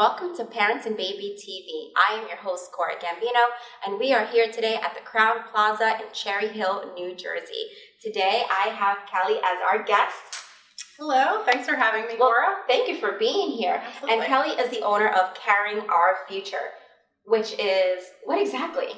welcome to Parents and Baby TV. I am your host, Cora Gambino, and we are here today at the Crown Plaza in Cherry Hill, New Jersey. Today, I have Kelly as our guest. Hello, thanks for having me, Cora. Thank you for being here. Absolutely. And Kelly is the owner of Carrying Our Future, which is, what exactly?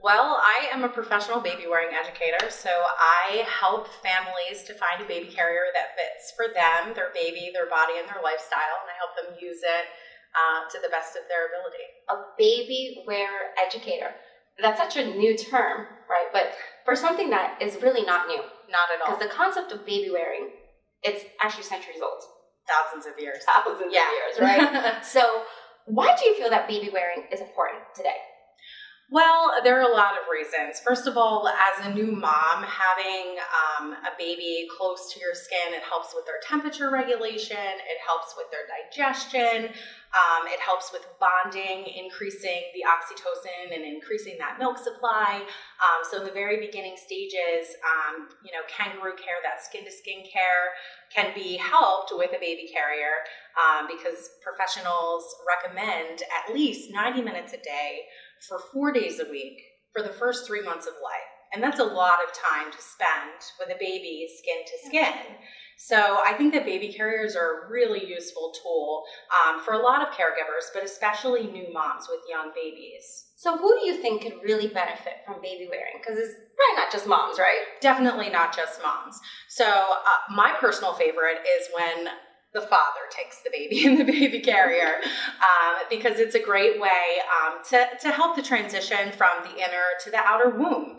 Well, I am a professional baby-wearing educator, so I help families to find a baby carrier that fits for them, their baby, their body, and their lifestyle, and I help them use it to the best of their ability. A baby wear educator. That's such a new term, right? But for something that is really not new. Not at all. Because the concept of baby wearing, it's actually centuries old. Thousands of years. Thousands of years, right? So why do you feel that baby wearing is important today? Well, there are a lot of reasons. First of all, as a new mom, having a baby close to your skin, it helps with their temperature regulation, it helps with their digestion, it helps with bonding, increasing the oxytocin and increasing that milk supply. So in the very beginning stages, kangaroo care, that skin-to-skin care can be helped with a baby carrier because professionals recommend at least 90 minutes a day for 4 days a week for the first 3 months of life. And that's a lot of time to spend with a baby skin to skin. So I think that baby carriers are a really useful tool for a lot of caregivers, but especially new moms with young babies. So who do you think could really benefit from baby wearing? Because it's probably not just moms, right? Definitely not just moms. So my personal favorite is when the father takes the baby in the baby carrier because it's a great way to help the transition from the inner to the outer womb.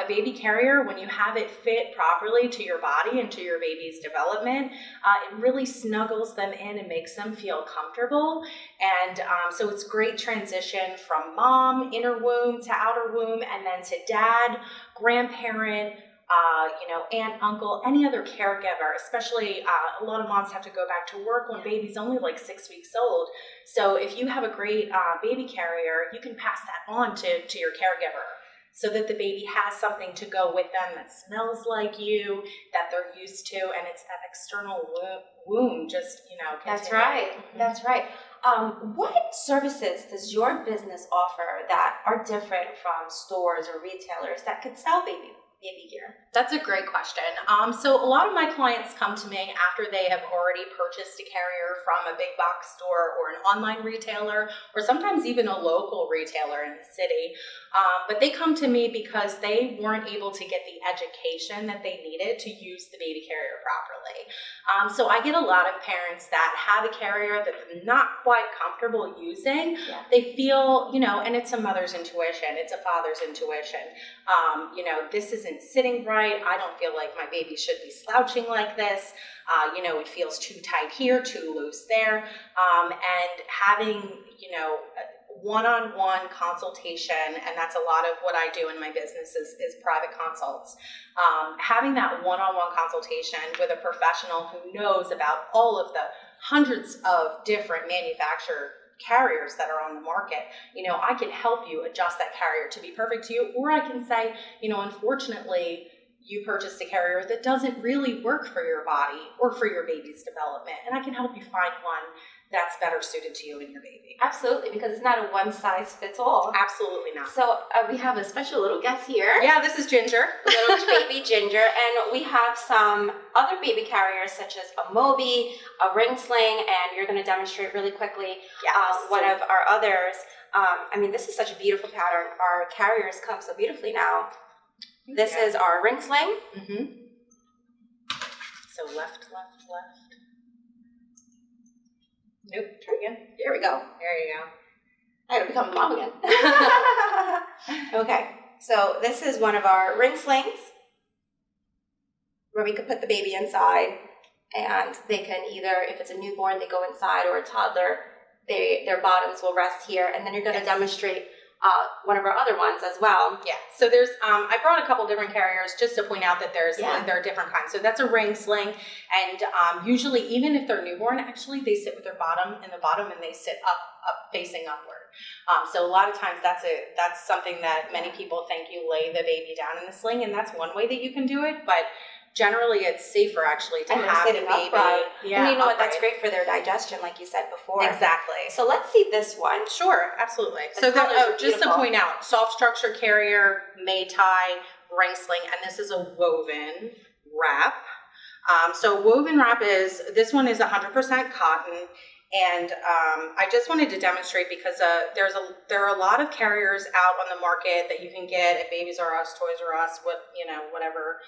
A baby carrier, when you have it fit properly to your body and to your baby's development, it really snuggles them in and makes them feel comfortable. And so it's great transition from mom, inner womb to outer womb, and then to dad, grandparent, aunt, uncle, any other caregiver, especially a lot of moms have to go back to work when baby's only like 6 weeks old. So if you have a great baby carrier, you can pass that on to your caregiver so that the baby has something to go with them that smells like you, that they're used to, and it's that external womb just, That's right. Mm-hmm. That's right. What services does your business offer that are different from stores or retailers that could sell baby gear? That's a great question. So a lot of my clients come to me after they have already purchased a carrier from a big box store or an online retailer, or sometimes even a local retailer in the city. But they come to me because they weren't able to get the education that they needed to use the baby carrier properly. So I get a lot of parents that have a carrier that they're not quite comfortable using. Yeah. They feel, and it's a mother's intuition, it's a father's intuition. This isn't sitting right. I don't feel like my baby should be slouching like this. It feels too tight here, too loose there. And having, one-on-one consultation, and that's a lot of what I do in my business is private consults. Having that one-on-one consultation with a professional who knows about all of the hundreds of different manufacturer carriers that are on the market, I can help you adjust that carrier to be perfect to you, or I can say, unfortunately, you purchased a carrier that doesn't really work for your body or for your baby's development, and I can help you find one that's better suited to you and your baby. Absolutely, because it's not a one-size-fits-all. Absolutely not. So we have a special little guest here. Yeah, this is Ginger. Little baby Ginger. And we have some other baby carriers such as a Moby, a ring sling, and you're going to demonstrate really quickly one of our others. This is such a beautiful pattern. Our carriers come so beautifully now. This is our ring sling. Mm-hmm. So left, left, left. Nope, try again. Here we go. There you go. I gotta become a mom again. Okay, so this is one of our ring slings where we could put the baby inside, and they can either, if it's a newborn, they go inside, or a toddler, their bottoms will rest here, and then you're going to demonstrate one of our other ones as well. Yeah. So there's, I brought a couple different carriers just to point out that there are different kinds. So that's a ring sling, and usually, even if they're newborn, actually they sit with their bottom in the bottom, and they sit up facing upward. So a lot of times that's something that many people think you lay the baby down in the sling, and that's one way that you can do it. But generally it's safer actually to And they're have the sitting baby. upright. Yeah, And you know what? That's upright. great for their digestion, like you said before. Exactly. So let's see this one. Sure, absolutely. The colors are just to beautiful. point out, soft structure carrier, may tie, ring sling, and this is a woven wrap. So woven wrap this one is 100% cotton. And I just wanted to demonstrate because there are a lot of carriers out on the market that you can get at Babies R Us, Toys R Us, whatever,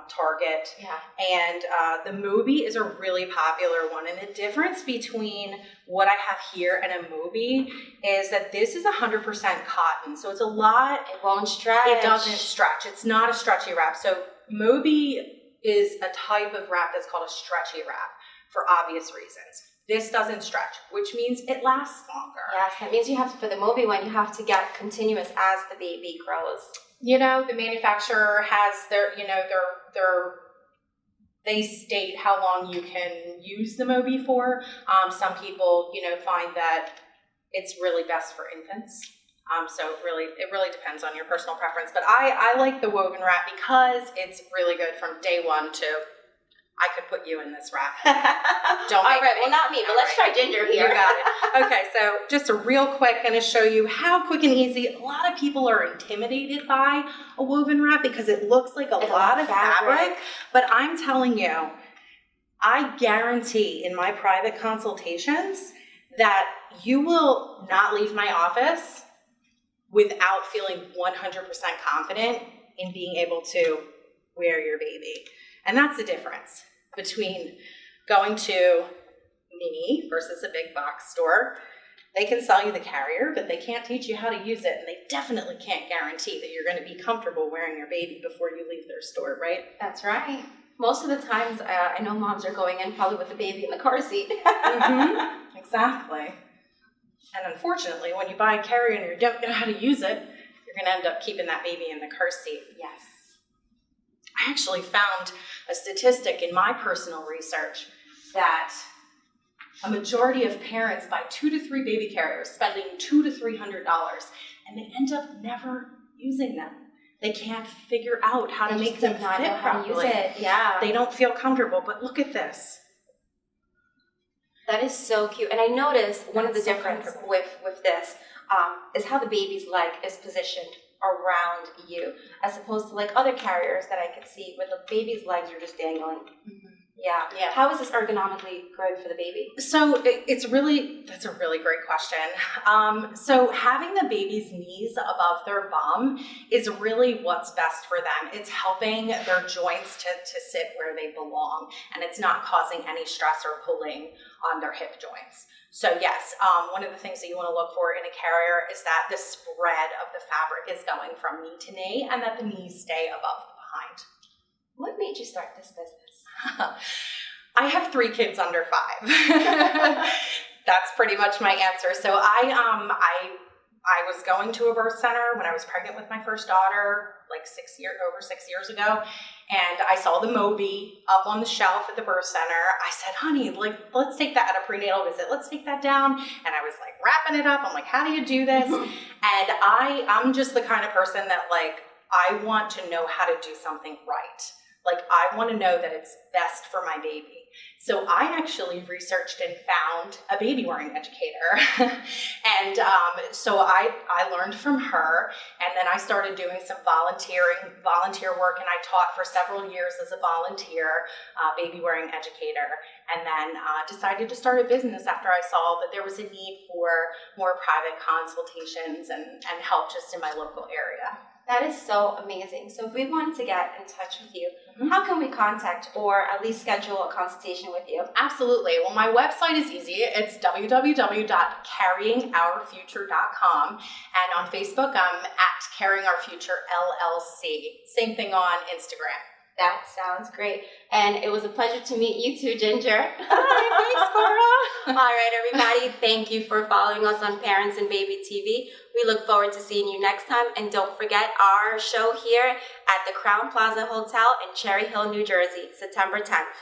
Target. Yeah. And the Moby is a really popular one. And the difference between what I have here and a Moby is that this is 100% cotton. So it's a lot. It won't stretch. It doesn't stretch. It's not a stretchy wrap. So Moby is a type of wrap that's called a stretchy wrap for obvious reasons. This doesn't stretch, which means it lasts longer. Yes, that means you have to, for the Moby one, you have to get continuous as the baby grows. You know, the manufacturer has they state how long you can use the Moby for. Some people, find that it's really best for infants. So it really depends on your personal preference. But I like the woven wrap because it's really good from day one to I could put you in this wrap. Don't All make right, me. well, not me, but let's try Ginger here. You got it. Okay, so just a real quick, going to show you how quick and easy. A lot of people are intimidated by a woven wrap because it looks like a lot of fabric. But I'm telling you, I guarantee in my private consultations that you will not leave my office without feeling 100% confident in being able to wear your baby. And that's the difference between going to me versus a big box store. They can sell you the carrier, but they can't teach you how to use it. And they definitely can't guarantee that you're going to be comfortable wearing your baby before you leave their store, right? That's right. Most of the times, I know moms are going in probably with the baby in the car seat. Mm-hmm. Exactly. And unfortunately, when you buy a carrier and you don't know how to use it, you're going to end up keeping that baby in the car seat. Yes. I actually found a statistic in my personal research that a majority of parents buy 2 to 3 baby carriers, spending $200 to $300, and they end up never using them. They can't figure out how to make them fit properly. How to use it. Yeah. They don't feel comfortable, but look at this. That is so cute. And I noticed one of the difference with this is how the baby's leg is positioned around you, as opposed to like other carriers that I could see where the baby's legs are just dangling. Mm-hmm. Yeah. How is this ergonomically good for the baby? So that's a really great question. So having the baby's knees above their bum is really what's best for them. It's helping their joints to sit where they belong, and it's not causing any stress or pulling on their hip joints. So yes, one of the things that you want to look for in a carrier is that the spread of the fabric is going from knee to knee and that the knees stay above the behind. What made you start this business? I have 3 kids under 5. That's pretty much my answer. So I was going to a birth center when I was pregnant with my first daughter, like over 6 years ago, and I saw the Moby up on the shelf at the birth center. I said, honey, let's take that at a prenatal visit. Let's take that down. And I was like wrapping it up. I'm like, how do you do this? And I'm just the kind of person that I want to know how to do something right. I want to know that it's best for my baby. So I actually researched and found a baby-wearing educator. And so I learned from her, and then I started doing some volunteer work, and I taught for several years as a volunteer baby-wearing educator, and then decided to start a business after I saw that there was a need for more private consultations and help just in my local area. That is so amazing. So if we wanted to get in touch with you, how can we contact or at least schedule a consultation with you? Absolutely. Well, my website is easy. It's www.carryingourfuture.com. And on Facebook, I'm at Carrying Our Future LLC. Same thing on Instagram. That sounds great. And it was a pleasure to meet you too, Ginger. Thanks, Cora. All right, everybody. Thank you for following us on Parents and Baby TV. We look forward to seeing you next time. And don't forget our show here at the Crown Plaza Hotel in Cherry Hill, New Jersey, September 10th.